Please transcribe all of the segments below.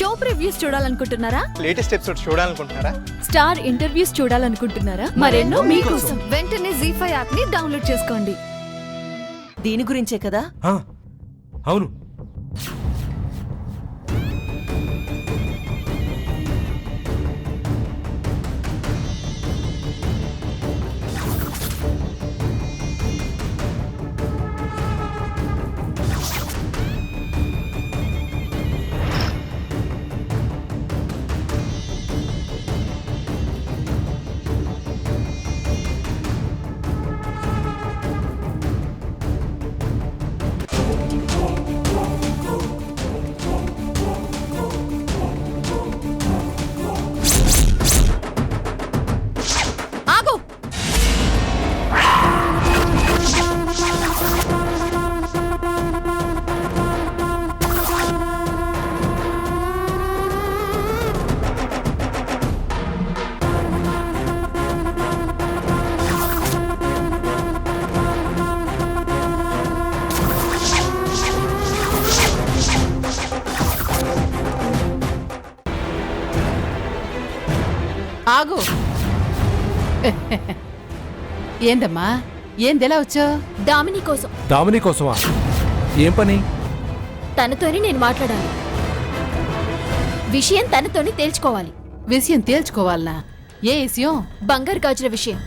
Show previews చూడాలనుకుంటున్నారా? Latest episode చూడాలనుకుంటున్నారా? Star interviews చూడాలనుకుంటున్నారా? మరెన్నో మీకోసం వెంటనే ZEE5 యాప్ ని డౌన్లోడ్ చేసుకోండి. దీని గురించే కదా? అవును. ఆగు! ఆగు. ఏందమ్మా, ఏందెలా వచ్చావు? దామిని కోసం. దామిని కోసమా? ఏం పని? తనతోనే నేను మాట్లాడాలి. విషయం తనతోనే తేల్చుకోవాలి. విషయం తేల్చుకోవాలనా? ఏ విషయం? బంగారు గాజుల విషయం.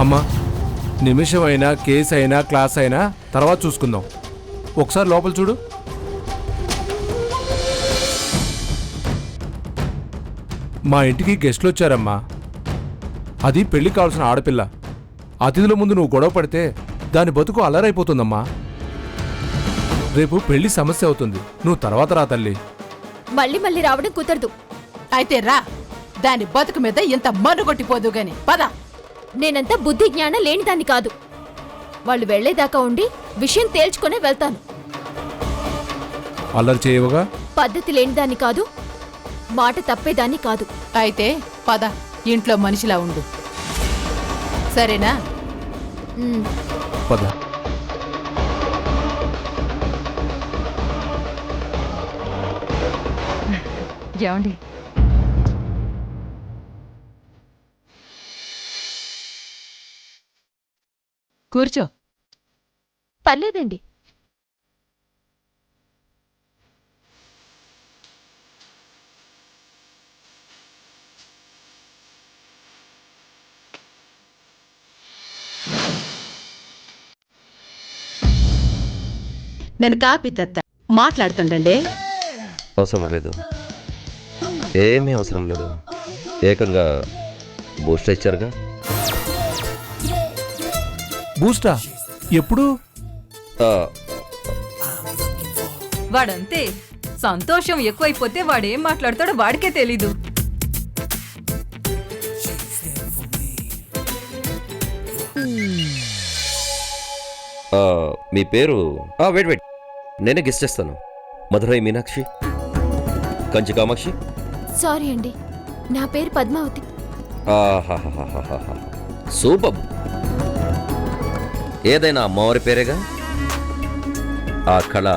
అమ్మా, నిమిషం అయినా కేసు అయినా క్లాస్ అయినా తర్వాత చూసుకుందాం. ఒకసారి లోపల చూడు. మా ఇంటికి గెస్ట్లు వచ్చారమ్మా. అది పెళ్లి కావాల్సిన ఆడపిల్ల. అతిథుల ముందు నువ్వు గొడవ పడితే దాని బతుకు అల్లరైపోతుందమ్మా. రేపు పెళ్లి సమస్య అవుతుంది. నువ్వు తర్వాత రా తల్లి. మళ్ళీ మళ్ళీ రావడం కుదరదు. అయితే రా, దాని బతుకు మీద ఇంత మనుగొట్టిపోదు గాని పద. నేనంత బుద్ధి జ్ఞానం లేనిదాన్ని కాదు. వాళ్ళు వెళ్లేదాకా ఉండి విషయం తేల్చుకునే వెళ్తాను. అల్లరి చేయవుగా? పద్ధతి లేనిదాన్ని కాదు, మాట తప్పేదాన్ని కాదు. అయితే పద, ఇంట్లో మనిషిలా ఉండు. సరేనా? పద. ఏమండి, కూర్చో. పర్లేదండి. నేను కాపీ తెత్త మాట్లాడుతుండండి. అవసరం లేదు, ఏమీ అవసరం లేదు. ఏకంగా బూస్ట్ ఇచ్చారుగా. బూస్టా? ఎప్పుడు? వాడంతే. సంతోషం ఎక్కువైపోతే వాడేం మాట్లాడతాడో వాడికే తెలీదు. మీ పేరు? వెయిట్, నేనే గెస్ట్ చేస్తాను. మధురై మీనాక్షి, కంచి కామాక్షి. సారీ అండి, నా పేరు పద్మావతి. సూపర్. ఏదైనా అమ్మవారి పేరేగా. ఆ కళ,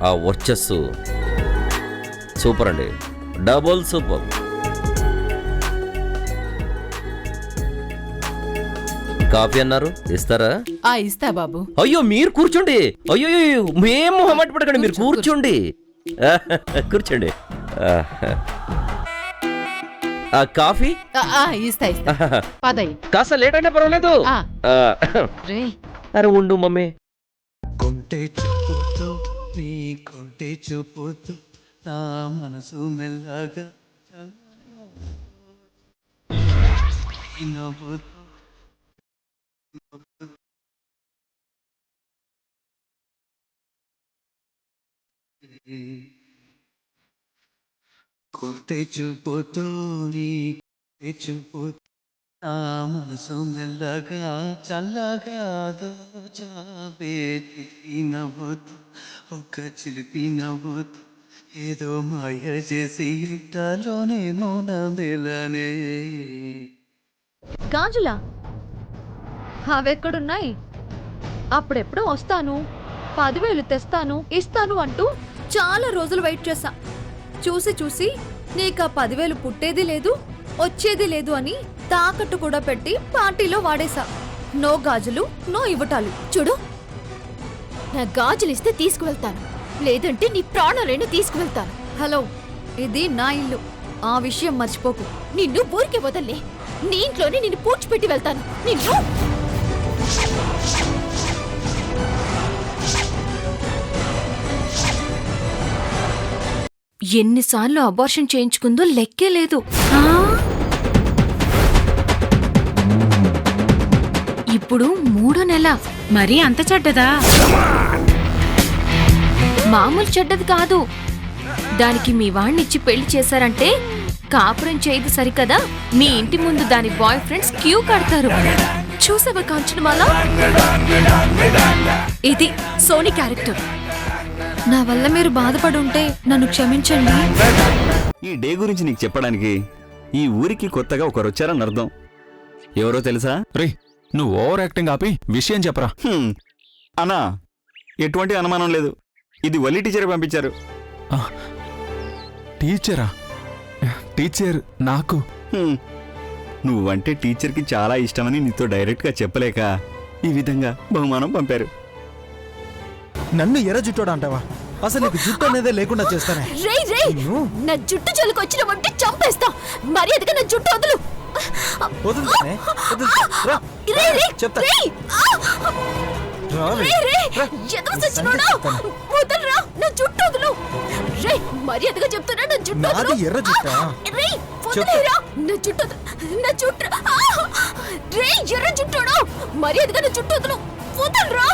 ఆ వర్చస్సు సూపర్ అండి, డబుల్ సూపర్. కాఫీ అన్నారు, ఇస్తారా? ఇస్తా బాబు. అయ్యో మీరు కూర్చోండి. అయ్యో మేము మొహమాట పడకండి, మీరు కూర్చోండి. కూర్చోండి. కాఫీ ఇస్తా ఇస్తా. పదయ్య. కాస్త లేట్ అయినా పర్వాలేదు. అరే ఉండు మమ్మీ. కొంటే చూపుతూ నీ కొంటే చూపుతూ నా మనసు మెల్లగా నవ్వుతూ కొంటే చూపుతూ నీ కొంటే చూపుతూ నా మనసు మెల్లగా చల్లగా దోచాబేతి నవ్వుతూ ఒక చిలిపి నవ్వుతూ ఏదో మాయ చేసి ఇంటలో నేను నవ్వెలనే. గాజులా? అవెక్కడున్నాయి? అప్పుడెప్పుడో వస్తాను, 10,000 తెస్తాను, ఇస్తాను అంటూ చాలా రోజులు వెయిట్ చేశా. చూసి చూసి నీకు ఆ 10,000 పుట్టేది లేదు వచ్చేది లేదు అని తాకట్టు కూడా పెట్టి పార్టీలో వాడేశా. నో గాజులు నో ఇవ్వటాలు. చూడు, నా గాజులు ఇస్తే తీసుకువెళ్తాను, లేదంటే నీ ప్రాణాలను తీసుకువెళ్తాను. హలో, ఇది నా ఇల్లు, ఆ విషయం మర్చిపోకు. నిన్ను ఊరికే వదల్లే, నీ ఇంట్లోనే నిన్ను పూడ్చిపెట్టి వెళ్తాను. నిన్ను ఎన్నిసార్లు అబార్షన్ చేయించుకుందో లెక్కే లేదు. ఇప్పుడు 3వ నెల. మరీ అంత చెడ్డదా? మామూలు చెడ్డది కాదు. దానికి మీ వాణ్ణిచ్చి పెళ్లి చేశారంటే కాపురం చేయదు సరికదా, మీ ఇంటి ముందు దాని బాయ్ ఫ్రెండ్స్ క్యూ కడతారు. చూసావా కాంచనమాల? ఇది సోనీ క్యారెక్టర్. నా వల్ల మీరు బాధపడి ఉంటే నన్ను క్షమించండి. ఈ డే గురించి నీకు చెప్పడానికి ఈ ఊరికి కొత్తగా ఒకరు వచ్చారని అర్థం. ఎవరో తెలుసా? రే, నువ్వు ఓవర్ యాక్టింగ్ ఆపి విషయం చెప్పరా. అన్నా, ఎటువంటి అనుమానం లేదు, ఇది వల్లి టీచర్ పంపించారు. టీచరా? టీచర్ నాకు? నువ్వంటే టీచర్కి చాలా ఇష్టమని నీతో డైరెక్ట్గా చెప్పలేక ఈ విధంగా బహుమానం పంపారు. నన్ను ఎర్ర జుట్టోడు అంటావా? అసలు నీకు జుట్టు అనేదే లేకుండా చేస్తానే. రేయ్ రేయ్, నా జుట్టు జోలికి వచ్చినవంటే చంపేస్తా. మర్యాదగా నా జుట్టు వదులు. వదులుతానే, వదులుతా. రా, రేయ్ రేయ్, చెప్తా. రేయ్, రావే. రేయ్ రేయ్, రా. ఎదవ సచ్చినోడా, వదలరా, నా జుట్టు వదులు. రేయ్, మర్యాదగా చెప్తున్నా, నా జుట్టు నాది వదులు. ఎర్ర జుట్టా? రేయ్, వదిలేరా, నా జుట్టు వదులు, నా జుట్టు. రేయ్, ఎర్ర జుట్టోడా, మర్యాదగా నా జుట్టు వదులు. వదలరా,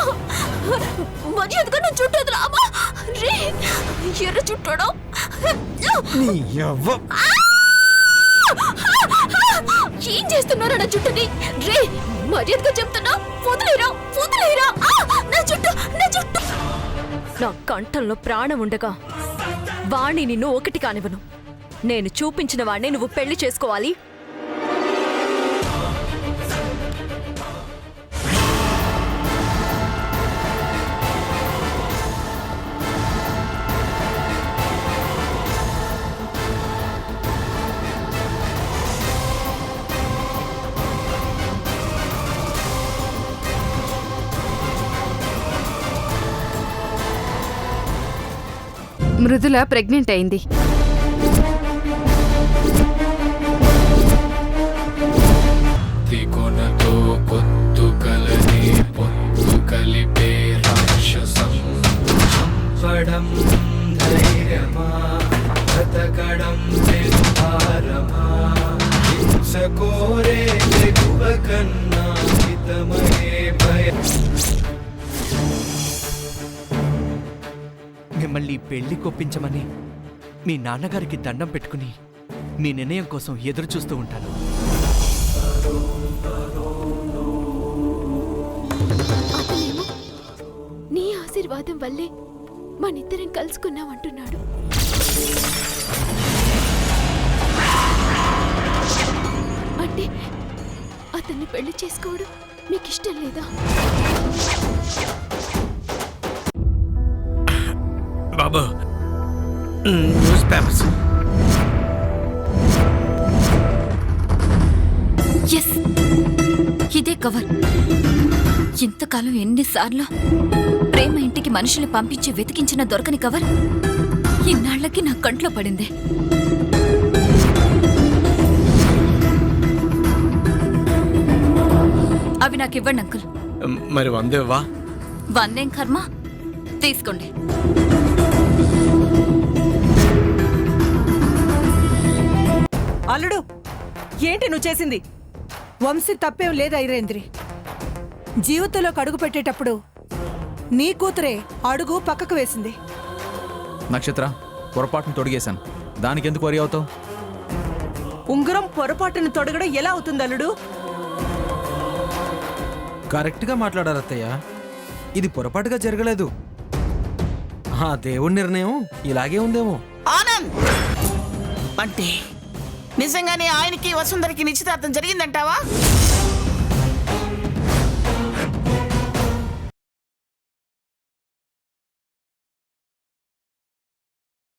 మర్యాదగా నా జుట్టు వదులు. అమ్మా, రేయ్, ఎర్ర జుట్టోడా. నీ యవ్వ. ఏం చేస్తున్నారా నా జుట్టుని? రే, మర్యాదగా చెప్తున్నా, వదిలేరా, వదిలేరా. నా జుట్టు, నా జుట్టు. నా కంఠంలో ప్రాణం ఉండగా వాణ్ణి నిన్ను ఒకటి కానివ్వను. నేను చూపించిన వాణ్ణి నువ్వు పెళ్లి చేసుకోవాలి. మృదుల ప్రెగ్నెంట్ అయింది. తికొనతో పొత్తు కలని పొత్తు కలిపే రాక్షసం పడం ధైర్యమా బ్రతకడం భారమా హింసకోరే తెగువ కన్నా హితమయే భయం. మిమ్మల్ని పెళ్లి కొప్పించమని మీ నాన్నగారికి దండం పెట్టుకుని మీ నిర్ణయం కోసం ఎదురు చూస్తూ ఉంటాను. అతనేమో నీ ఆశీర్వాదం వల్లే మనిద్దరం కలుసుకున్నామంటున్నాడు. అంటే అతన్ని పెళ్లి చేసుకోవడం మీకు ఇష్టం లేదా? బాబు, న్యూస్ పేపర్స్. ఎస్, ఇదే కవర్. ఇంతకాలం ఎన్నిసార్లు ప్రేమ ఇంటికి మనుషులు పంపించి వెతికించిన దొరకని కవర్ ఇన్నాళ్లకి నా కంట్లో పడింది. అవి నాకివ్వండి అంకుల్. మరి 100 ఇవ్వా? 100 ఏం కర్మ, తీసుకోండి. అల్లుడు, ఏంటి నువ్వు చేసింది? వంశీ తప్పేం లేదు ఐరేంద్రి. జీవితంలోకి అడుగు పెట్టేటప్పుడు నీ కూతురే అడుగు పక్కకు వేసింది. నక్షత్ర, పొరపాటును తొడిగేశాను, దానికెందుకు వరి అవుతావు? ఉంగరం పొరపాటును తొడగడం ఎలా అవుతుంది అల్లుడు? కరెక్ట్గా మాట్లాడారు అత్తయ్య. ఇది పొరపాటుగా జరగలేదు. ఆ దేవుడి నిర్ణయం ఇలాగే ఉందేమో. ఆనంద్, అంటే నిజంగానే ఆయనకి వసుంధరకి నిశ్చితార్థం జరిగిందంటావా?